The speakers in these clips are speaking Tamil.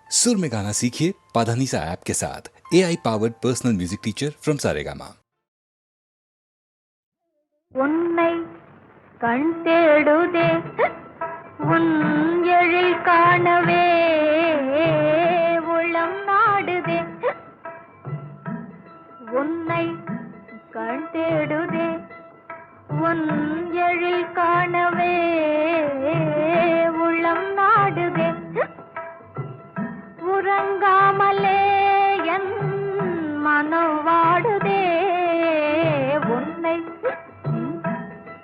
सुर में गाना सीखिए पाधानीसा ऐप के साथ। AI powered personal music teacher from Saregama. உன்னை கண் தேடுதே உன் எழில் காணவே உளம் நாடுதே. உன்னை கண் தேடுதே உன் எழில் காணவே உளம் நாடுதே. உறங்காமலே என் மனம் வாடுதே. உன்னை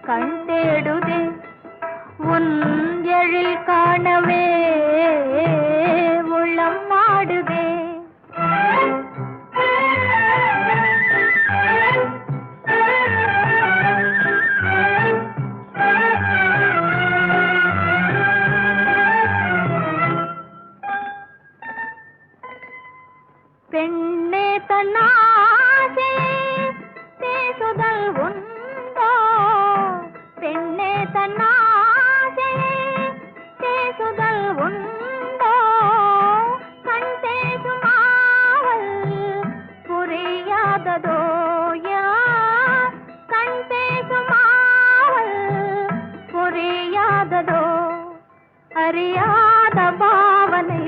கண் தேடுதே உன் எழில் காணவே உள்ளம் நாடுதே. பெண்ணே தன்னாசே பேசுதல் உண்டோ. பெண்ணே தன்னாசே பேசுதல் உண்டோ. கண் பேசுமாவல் புரியாததோ. கண் பேசுமாவல் புரியாததோ. அறியாத பாவனை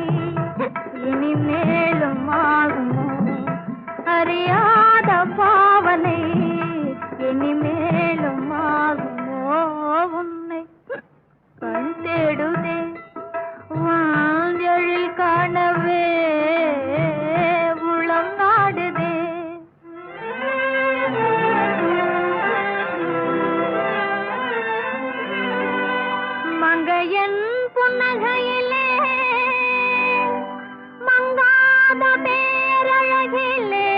இனி மேலும் ஆகுமோ. அறியாத பாவனை இனி மேலும் ஆகுமோ. உன்னை கண் தேடுதே உன் எழில் காணவே உளம் நாடுதே. மங்கையன் புன்னகையிலே மங்காத பேரழகிலே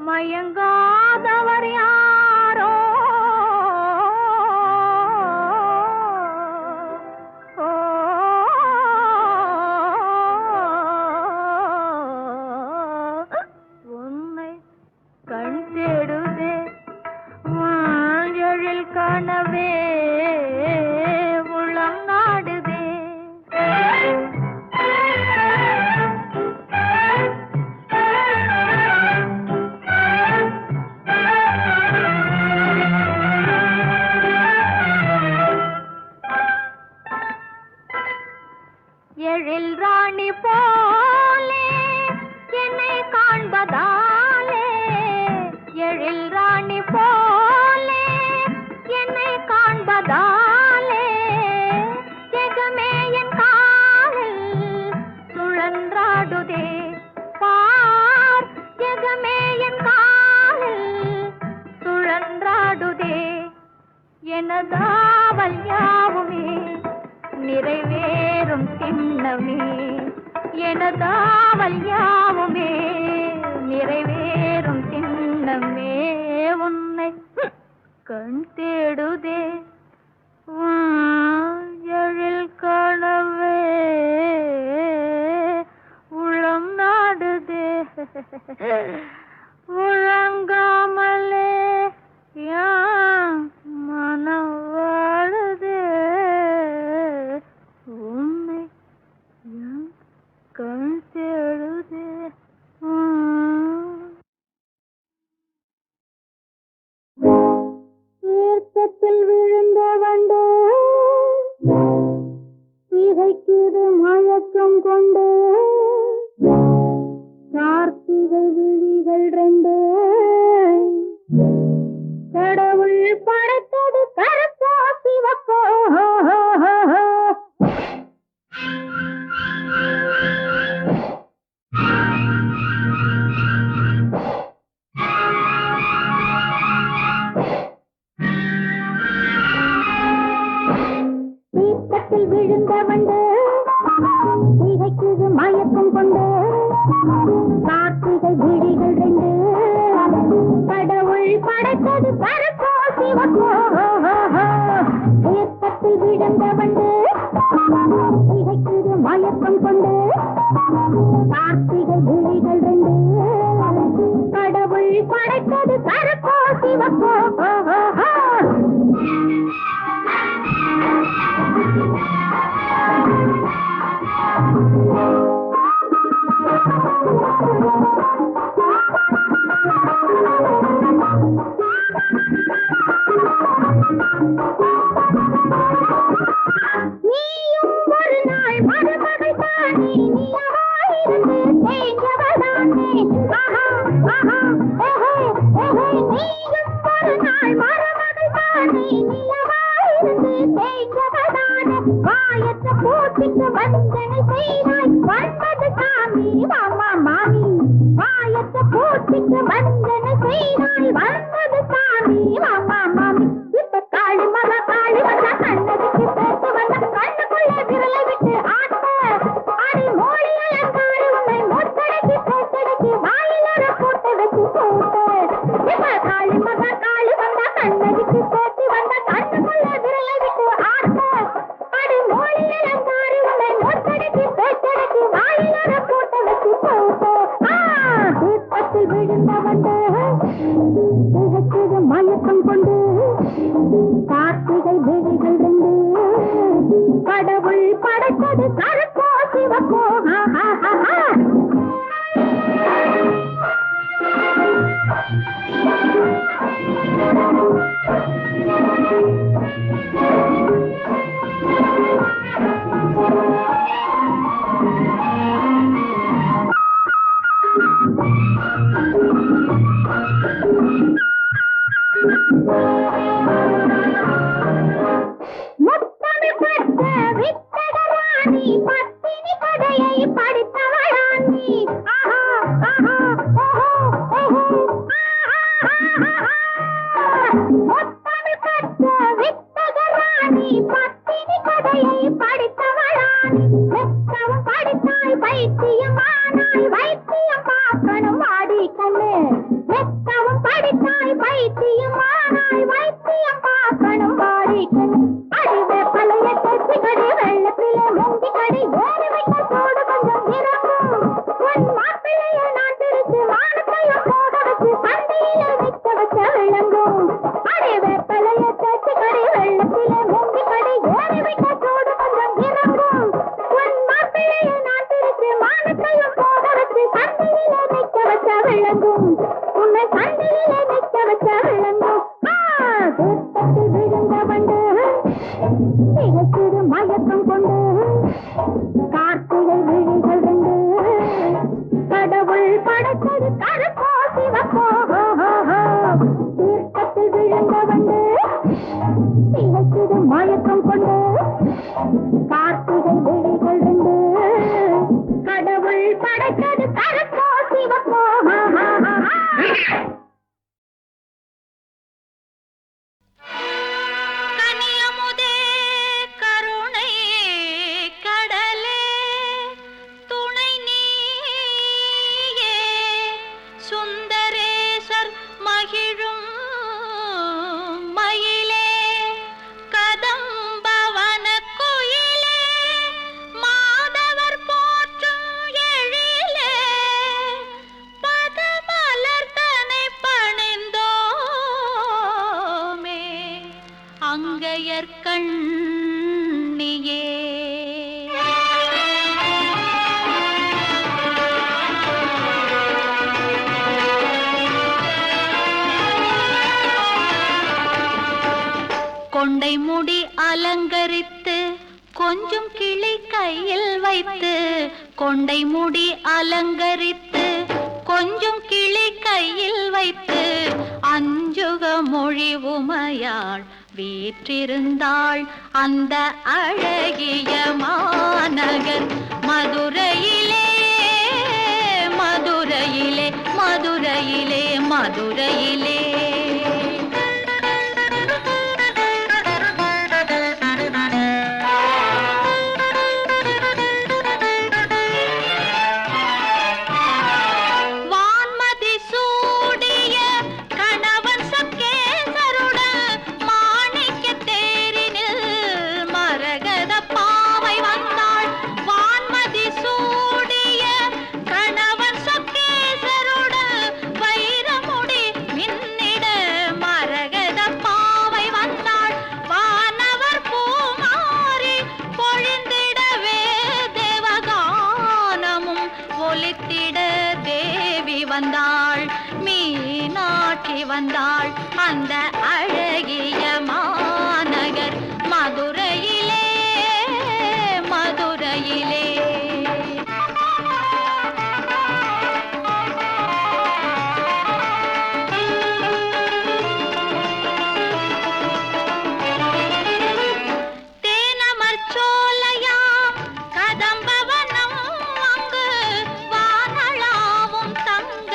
மயங்காதவர் யாரோ. உன்னை கண் தேடுதே உன் எழில் காணவே உளம் நாடுதே. எழில் ராணி போலே என்னை காண்பதாலே. எழில் ராணி போலே என்னை காண்பதாலே. ஜெகமே என் காலில் சுழன்றாடுதே. பார் ஜெகமே என் காலில் சுழன்றாடுதே. எனதாவல் யாவுமே நிறைவேறும் திண்ணமே. எனதாவல் யாவுமே நிறைவேறும் திண்ணமே. உன்னை கண் தேடுதே உன் எழில் காணவே உளம் நாடுதே. உறங்காமலே யான் மனம் வாழுதே. உன்னை என் கண் தேடுதே. தீர்த்தத்தில் விழுந்த வண்டு இதைக்குது மயக்கம் கொண்டு. கார்த்திகை விழிகள் ரெண்டு கடவுள் படைத்தது கருப்போ சிவப்போ. தீர்த்தத்தில் விழுந்த வண்டு இதைக்குது மயக்கம் கொண்டு. கார்த்திகை விழிகள் ரெண்டு கடவுள் படைத்தது கருப்போ சிவப்போ. தீர்த்தத்தில் விழுந்த வண்டு இதைக்குது மயக்கம் கொண்டு. கார்த்திகை விழிகள் ரெண்டு கடவுள் படைத்தது கருப்போ சிவப்போ. நீயும் ஒரு நாள் மருமகள் தானே, நீயவாயிருந்து தேய்ந்தவதானே. ஆஹா ஆஹா ஓஹோ ஓஹோ, நீயும் ஒரு நாள் மருமகள் தானே, நீயவாயிருந்து தேய்ந்தவதானே. வாயற்ற பூச்சிக்கு வந்தனை செய்தாய் வந்தது சாமி மாமா மாமி. வாயற்ற பூச்சிக்கு வந்தனை செய்தாய் வந்தது சாமி மாமா மாமி. இப்ப காளி மகா காளி வந்தா கண்ணதுக்கு பேச வந்த கண்ணுக்குள்ளே விரலை விட்டு ஆட்ட. அடி மோடி அலங்காரி உன்னை மொத்தடைக்கு பேச்சடைக்கு வாயில் ஒரு கூட்டை வச்சு போட்டு. இப்ப காளி மகா காளி வந்தா கண்ணதுக்கு பேசி வந்த கண்ணுக்குள்ளே விரலை விட்டு ஆட்ட. அடி மோடி அலங்காரி உன்னை மொத்தடைக்கு பேச்சடைக்கு வாயில் ஒரு கூட்டை வச்சு போட்டு. தீர்த்தத்தில் விழுந்த வண்டு திகச்சது மயக்கம் கொண்டு. கார்த்திகை விழிகள் ரெண்டு கடவுள் படைத்தது கருப்போ சிவப்போ. முத்தமிழ் பெற்ற வித்தகராணி பத்தினி கதையை படித்தவளானி. ஆஹா ஆஹா ஓஹோ ஓஹோ முத்தமிழ் பெற்ற வித்தகராணி பத்தினி கதையை படித்தவளானி. மெத்தவும் படித்தாய் வைத்தியமானாய் வைத்தியம் பார்க்கணும் வாடி கண்ணு. மெத்தவும் படித்தாய் வைத்தியமானாய் வைத்தியம் பார்க்கணும் வாடி கண்ணு. அடிவே பழைய கட்சி கடி வெள்ளத்திலே முங்கி கடி வேறு விட்ட சோடு கொஞ்சம் இறங்கும். உன் மாப்பிள்ளையை நான் பிரித்து வானத்தையும் போக வச்சு சந்தையில நிற்க வச்ச விளங்கும். அடிவே பழைய கட்சி கடி வெள்ளத்திலே முங்கி கடி வேறு விட்ட சோடு கொஞ்சம் இறங்கும். உன் மாப்பிள்ளையை நான் பிரித்து வானத்தையும் போக வச்சு சந்தையில நிற்க வச்ச விளங்கும். உன்னை சந்தையில நிற்க வச்ச விளங்கும். தீர்த்தத்தில் விழுந்த வண்டு திகச்சிடு மயக்கம் கொண்டு. கார்த்திகை விழிகள் ரெண்டு கடவுள் படைத்தது கருப்போ சிவப்போ. தீர்த்தத்தில் விழுந்த வண்டு திகச்சிடு மயக்கம் கொண்டு. கார்த்திகை விழிகள் ரெண்டு கடவுள் படைத்தது கருப்போ சிவப்போ. கனியமுதே கருணை கடலே துணை நீயே சுந்தரேசர் மகிழும் மயிலே கதம்பவன குயிலே மாதவர் போற்றும் எழிலே பதமலர் தனை பணிந்தோமே அங்கையர்கண்ணியே. கொண்டை முடி அலங்கரித்து கொஞ்சம் கிளி கையில் வைத்து. கொண்டை முடி அலங்கரித்து கொஞ்சம் கிளி கையில் வைத்து. அஞ்சுக மொழி உமையாள் வீற்றிருந்தாள் அந்த அழகிய மாநகர் மதுரையிலே மதுரையிலே மதுரையிலே மதுரையிலே. வான்மதி சூடிய கணவன் சக்கேசருடன் மாணிக்க தேரினில் மரகத பாவை வந்தாள். வான்மதி சூடிய கணவன் சக்கேசருடன் வைரமுடி மின் வந்தாள் அந்த அழகிய மாநகர் மதுரையிலே மதுரையிலே. தேனமர் சோலையாம் கதம்பவனம் அங்கு வானளாவும் தங்க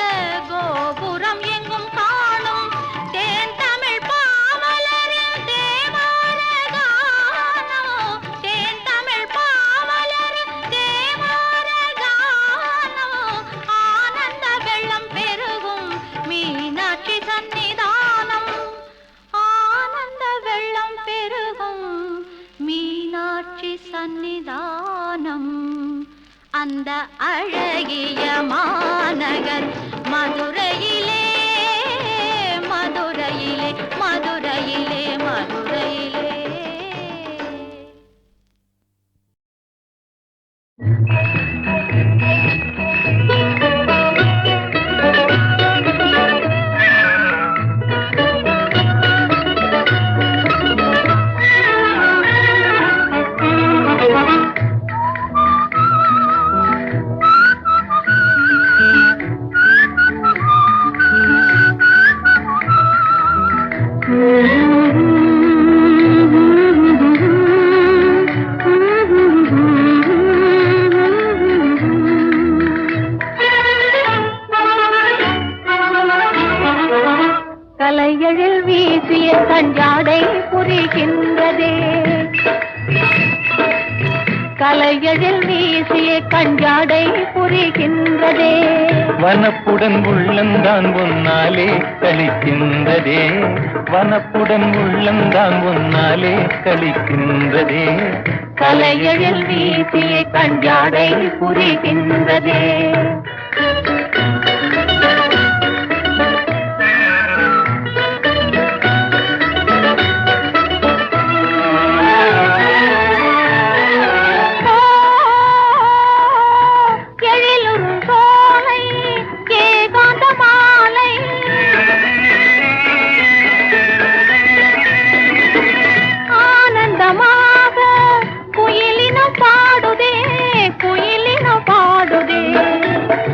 கோபுரம் எங்கும் காணும் தேன் தமிழ் பாவலரின் தேவாரகானம். தேன் தமிழ் பாவலரின் தேவாரகானம். ஆனந்த வெள்ளம் பெருகும் மீனாட்சி சன்னிதானம். ஆனந்த வெள்ளம் பெருகும் மீனாட்சி சன்னிதானம். அந்த அழகிய மாநகர் மதுரையிலே மதுரையிலே மதுரையிலே மதுரையிலே. கலையழில் வீசிய கஞ்சாடை புரிகின்றதே. கலையழில் வீசிய கஞ்சாடை புரிகின்றதே. வனப்புடன் உள்ளந்தான் ஒன்னாலே கழிக்கின்றதே. வனப்புடன் உள்ளந்தான் ஒன்னாலே கழிக்கின்றதே. கலையழில் வீசிய கஞ்சாடை புரிகின்றதே.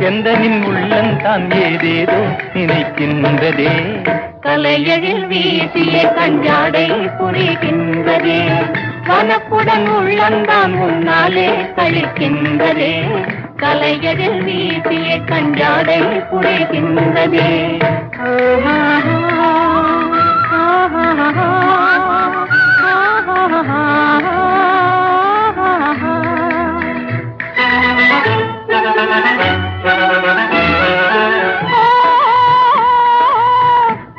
செந்தனின் உள்ளந்தான் ஏதேதோ நினைக்கின்றதே. கலையழில் வீசிய கஞ்சாடை புரிகின்றதே. வனப்புடன் உள்ளந்தான் முன்னாலே கழிக்கின்றதே. கலையழில் வீசிய கஞ்சாடை புரிகின்றதே.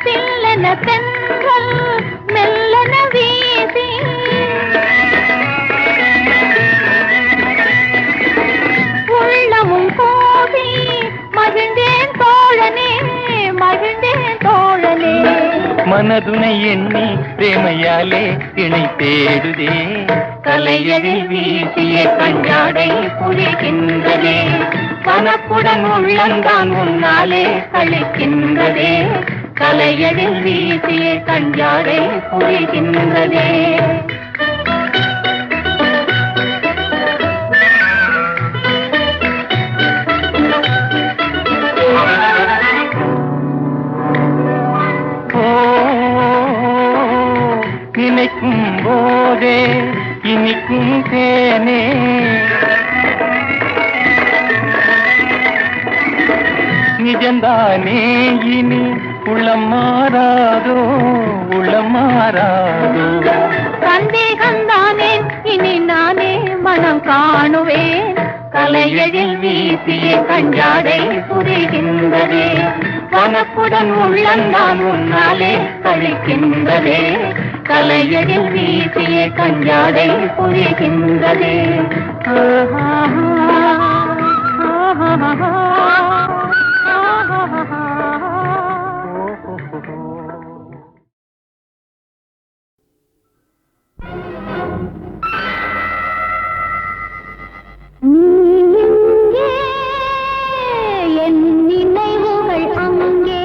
தில்லென தென்றல் மெல்லென வீசி உள்ளமும் கோபி மகிழ்ந்தேன் தோழனே மகிழ்ந்தேன் தோழனே. மனதுனை எண்ணி பிரேமையாலே இணை தேடுதே. கலையழில் வீசிய கஞ்சாடை புரிகின்றதே. வனப்புடன் உள்ளந்தான் முன்னாலே கழிக்கின்றதே. கலையழில் வீசிய கஞ்சாடை புரிகின்றதே. நினைக்கும் போதே இனிக்கும் தேனே. நிஜந்தானே இனி உளம் மாறாதோ உளம் மாறாதோ. சந்தேகந்தானே இனி நானே மனம் காணுவேன். கலையழில் வீசிய கஞ்சாடை புரிகின்றதே. வனப்புடன் உள்ளந்தான் முன்னாலே கழிக்கின்றதே. கலையழில் வீசிய கஞ்சாடை புரிகின்றதே. என் நினைவுகள் அங்கே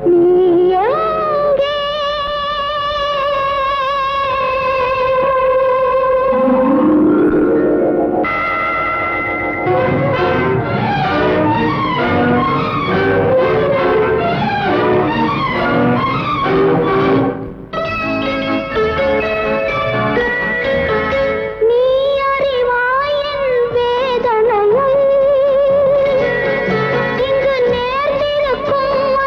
நீ எங்கே? நீ அறிவாய் என் வேதனையை, இங்கு நேர்ந்திருக்கும்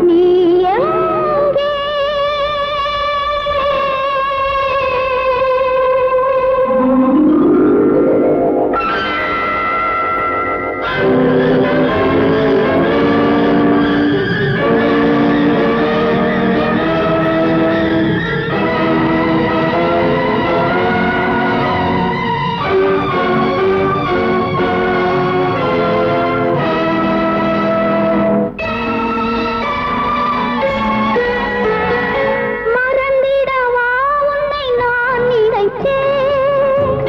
நீ எங்கே மறந்திடவா உன்னை நான் நினைத்தேன்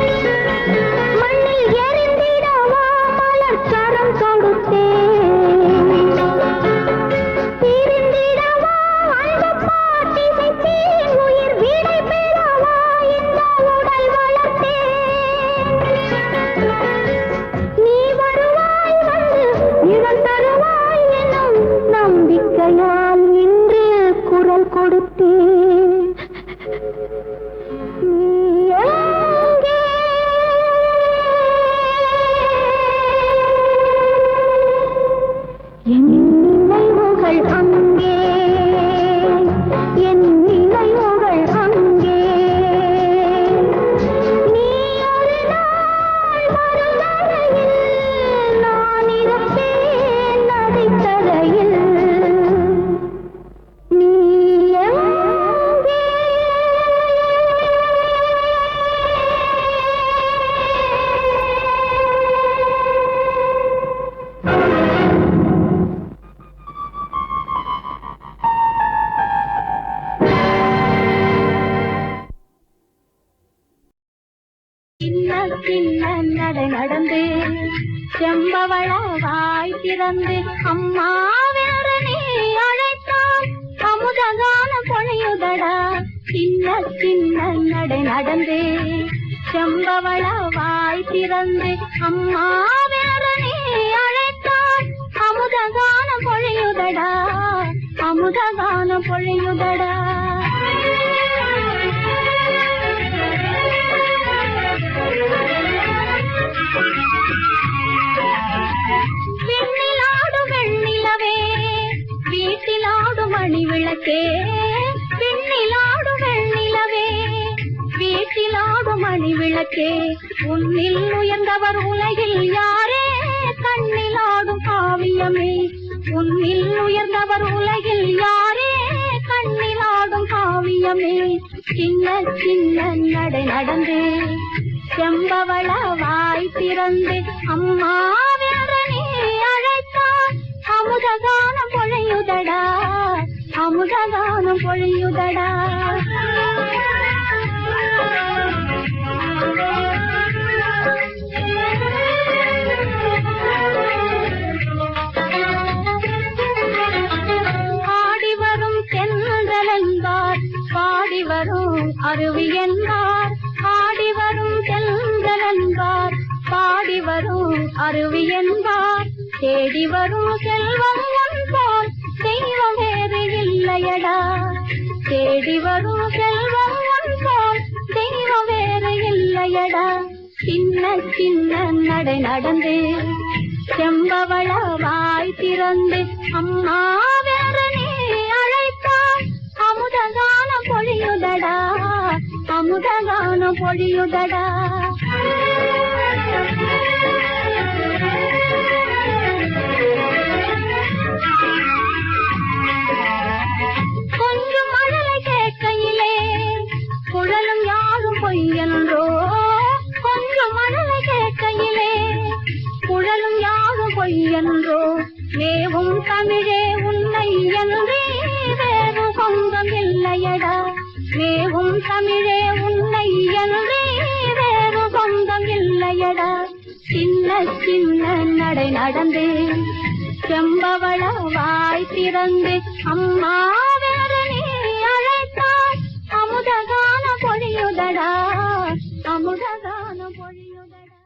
மண்ணில் எரிந்திடவா மலர் கரம் கொடுத்தேன் பிரிந்திடவா அன்பு பாட்டிசைத்தேன் உயிர் விடை பெறவா இந்த உடல் வளர்த்தேன் நீ வருவாய் வந்து நிழல் தருவாய் எனும் நம்பிக்கையால் இன்று குரல் கொடுத்தேன் நீ எங்கே என் நினைவுகள் அங்கே என் நினைவுகள் அங்கே நீ ஒரு நாள் வரும் வரையில் நான் இருப்பேன் நதிக்கரையில் நீ எங்கே சின்ன சின்ன நடை நடந்து செம்பவள வாய் திறந்து அம்மா வேற நீ அழைத்தால் அமுதகான பொழியுதடா சின்ன சின்ன நடை நடந்து செம்பவள வாய் திறந்து அம்மா வேற நீ அழைத்தால் அமுதகான பொழியுதடா அமுதகான பொழியுதடா விண்ணிலாடும் வெண்ணிலவே வீட்டிலாடும் மணி விளக்கே விண்ணிலாடும் வெண்ணிலவே வீட்டிலாடும் மணி விளக்கே உன்னில் உயர்ந்தவர் உலகில் யாரே கண்ணிலாடும் காவியமே உன்னில் உயர்ந்தவர் உலகில் யாரே கண்ணிலாடும் காவியமே சின்ன சின்ன நடை நடந்து செம்பவள வாய் திறந்து அம்மா வேற நீ அழைத்தால் அமுதகானம் பொழியுதடா அமுதகானம் பொழியுதடா ஆடி வரும் தென்றல் என்பார் பாடி வரும் அருவி என்பார் ஆடி வரும் தென்றல் என்பார் பாடி வரும் அருவி என்பார் தேடி வரும் செல்வம் என்பார் தெய்வம் வேறு இல்லையடா தேடி வரும் செல்வம் என்பார் தெய்வம் வேறு இல்லையடா சின்ன சின்ன நடை நடந்து செம்பவள வாய் திறந்து அம்மா வேற நீ அழைத்தால் அமுதகான பொழியுதடா அமுதகான பொழியுதடா கொஞ்சம் மழலை கேட்கையிலே குழலும் யாரும் பொய்யன்றோ கொஞ்சம் மழலை கேட்கையிலே குழலும் யாரும் பொய்யன்றோ மேவும் தமிழே உன்னை என்றே வேறு சொந்தம் இல்லையடா மேவும் தமிழே உன்னை என்றே வேறு சொந்தம் இல்லையடா சின்ன சின்ன நடை நடந்து செம்பவள வாய் திறந்து அம்மா வேற நீ அழைத்தால் அமுதகான பொழியுதடா அமுதகான பொழியுதடா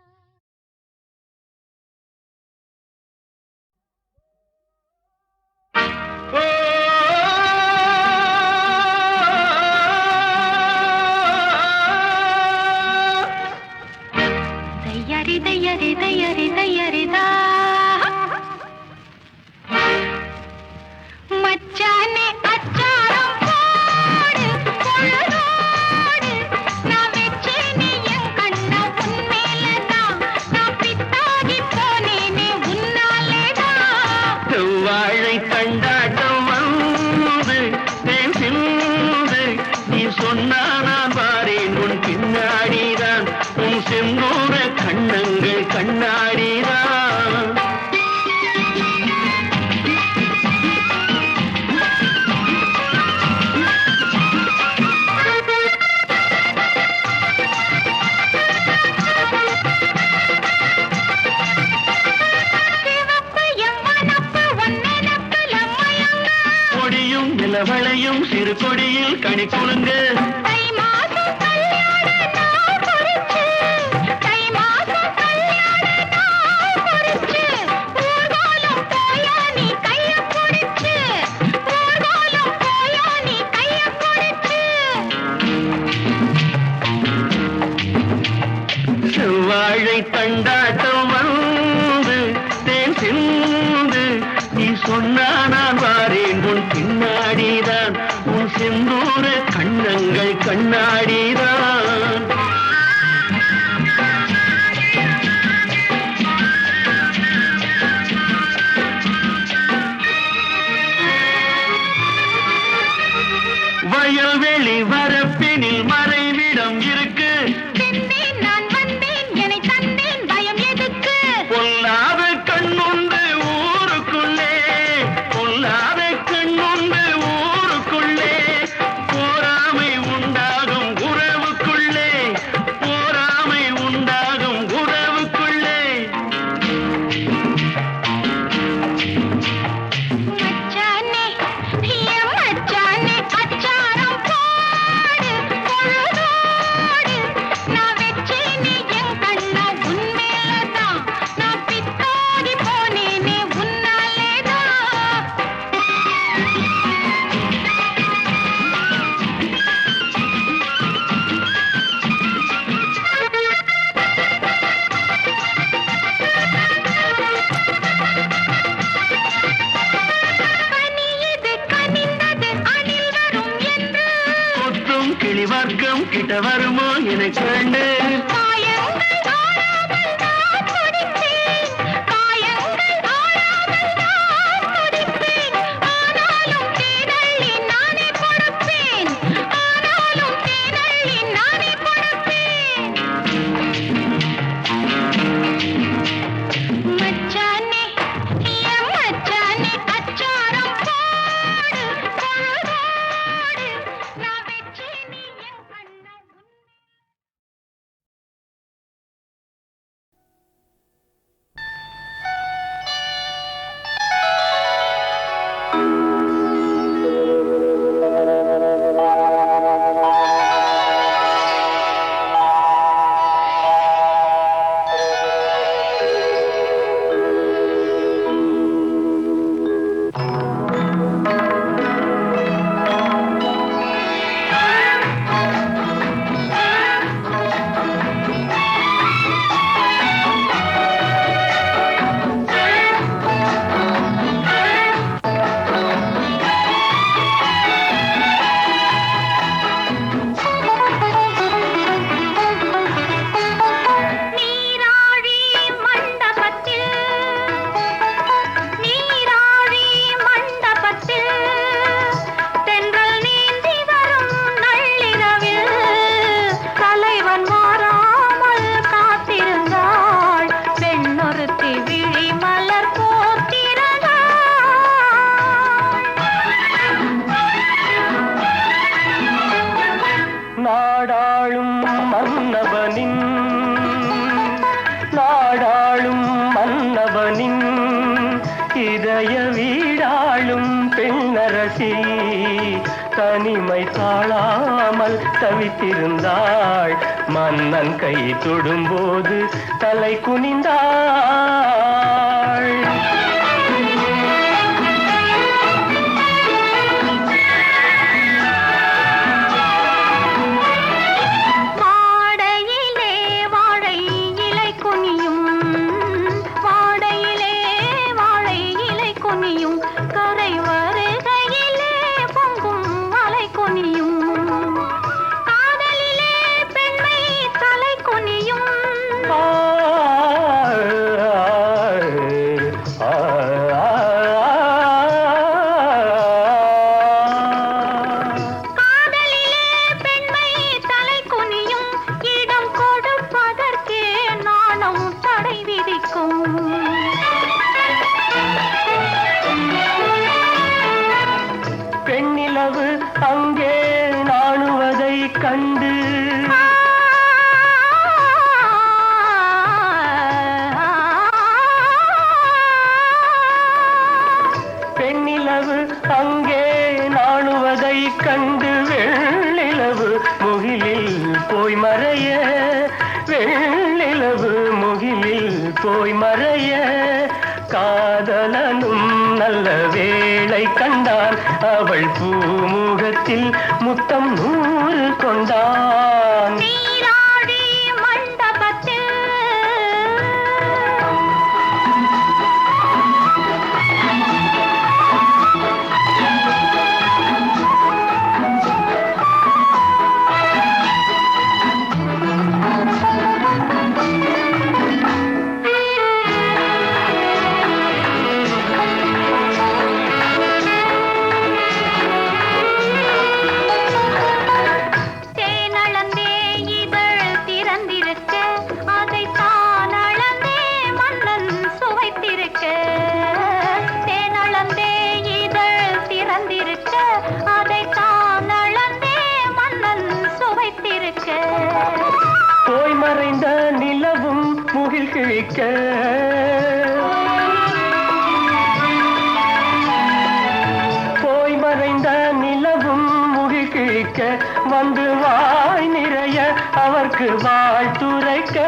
தையரி தையரி தையரி தையரிதா செவ்வாழை தண்டாட்டம் வந்து தேன் சிந்து நீ சொன்னா நான் வாரேன் உன் பின்னாடிதான் உன் செந்தூர கண்ணங்கள் கண்ணாடிதான் நிலவளையும் சிறு கொடியில் கனி குலுங்க செவ்வாழை தண்டாட்டம் வந்து தேன் சிந்து நீ சொன்னா நான் வாரேன் உன் பின்னாடிதான் உன் செந்தூர கண்ணங்கள் கண்ணாடிதான் வயல்வெளி வரப்பினில் மறைவிடம் இருக்கு பொல்லாத கண்ணுண்டு ஊருக்குள்ளே பொல்லாத கண்ணுண்டு ஊருக்குள்ளே போராமை உண்டாகும் உறவுக்குள்ளே போராமை உண்டாகும் உறவுக்குள்ளே கிளி வர்க்கம் கிட்ட வருமோ எனக்கு கண்டு நாடாளும் மன்னவனின் இதய வீடாளும் பெண்ணரசி தனிமை தாழாமல் தவித்திருந்தாள் மன்னன் கை தொடும்போது தலை குனிந்தாள் கண்டு பெண்ணிலவு அங்கே நாணுவதை கண்டு வெள்ளிலவு முகிலில் போய் மறைய வெள்ளிலவு முகிலில் போய் மறைய காதலனும் நல்ல வேளை கண்டான் அவள் பூமுகத்தில் முத்தம் 100 கொண்டான் நீராடி மண்டபத்தில் போய் மறைந்த நிலவும் முகில் கிழிக்க போய் மறைந்த நிலவும் முகில் கிழிக்க வந்து வாய் நிறைய அவர்க்கு வாழ்த்துரைக்க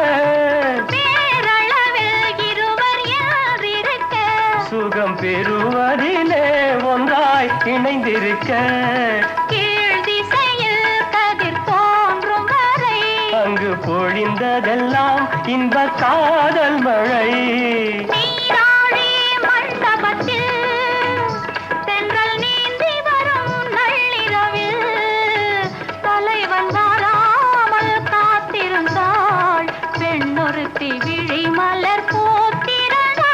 சுகம் பெறுவதிலே ஒன்றாய் இணைந்திருக்க அங்கு பொழிந்ததெல்லாம் இன்ப காதல் மழை நீராடி மண்டபத்தில் தென்றல் நீந்தி வரும் நள்ளிரவில் தலைவன் வராமல் காத்திருந்தாள் பெண்ணொருத்தி விழி மலர் போத்திருந்தாள்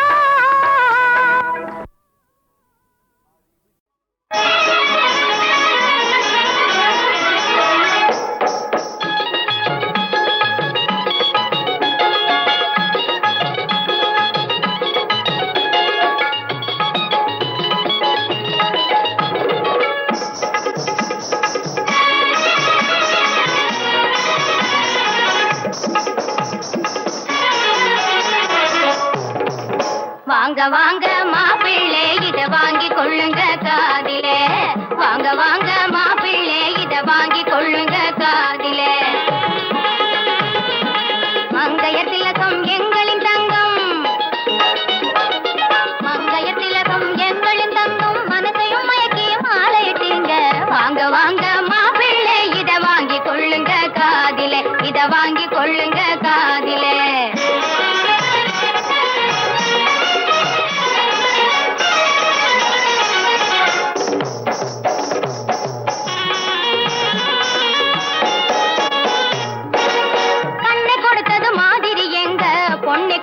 வாங்க வாங்க மாப்பிள்ளை இத வாங்கி கொள்ளுங்க காதிலே வாங்க வாங்க மாப்பிள்ளை இத வாங்கி கொள்ளுங்க காதிலே மங்கையர் திலகம் எங்களின் தங்கம் மங்கையர் திலகம் எங்களின் தங்கம் மனசையும் மயக்கி மாலையிட்டீங்க வாங்க வாங்க மாப்பிள்ளை இத வாங்கி கொள்ளுங்க காதிலே இத வாங்கி கொள்ளுங்க காதிலே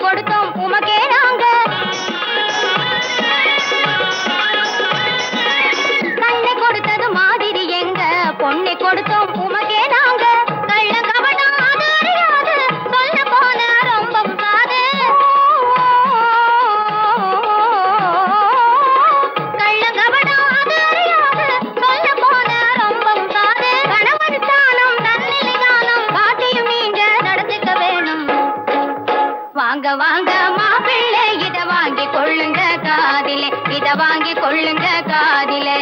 கொடுத்தோம் உமக்கே நாங்க கண்ணை கொடுத்தது மாதிரி எங்க பொண்ணை கொடுத்தோம் உமக்கே நாங்க கள்ள கபடம் அது அறியாது சொல்ல போன ரொம்ப காது கள்ள கபடம் அது அறியாது சொல்ல போன ரொம்ப காது கணவன் தானம் தன்னிலை தானம் காட்டியும் நீங்க நடந்துக்க வேணும் வாங்க வாங்க மாப்பிள்ளை இத வாங்கி கொள்ளுங்க காதிலே இத வாங்கி கொள்ளுங்க காதிலே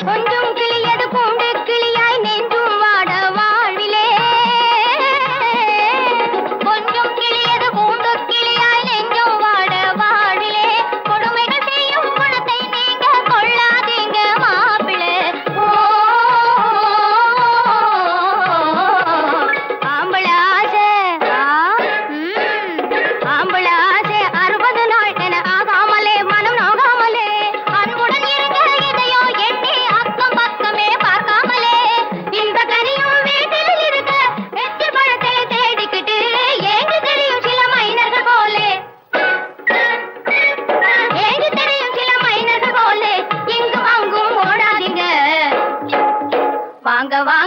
கொஞ்சம் கிளியது பூண்டு கிளியாய் நெஞ்சும் வாட வாழ்விலே கொஞ்சம் கிளியது பூண்டு கிளியாய் நெஞ்சும் வாட வாழ்விலே கொடுமைகள் செய்யும் குணத்தை நீங்க கொள்ளாதீங்க மாப்பிள்ளை ஆம்பளை ஆசை ஆம்பளை ஆசை 60 நாள் என ஆகாமலே மனம் நோகாமலே அன்புடன் இருங்க இதையோ எண்ணி அக்கம் பக்கமே பார்க்காமலே இந்த கனியும் வீட்டில் இருக்க வெற்றி பழத்தை தேடிக்கிட்டு ஏங்கி தெரியும் சில மைனர்கள் போலே ஏங்கி தெரியும் சில மைனர்கள் போலே இங்கும் அங்கும் ஓடாதீங்க வாங்க வாங்க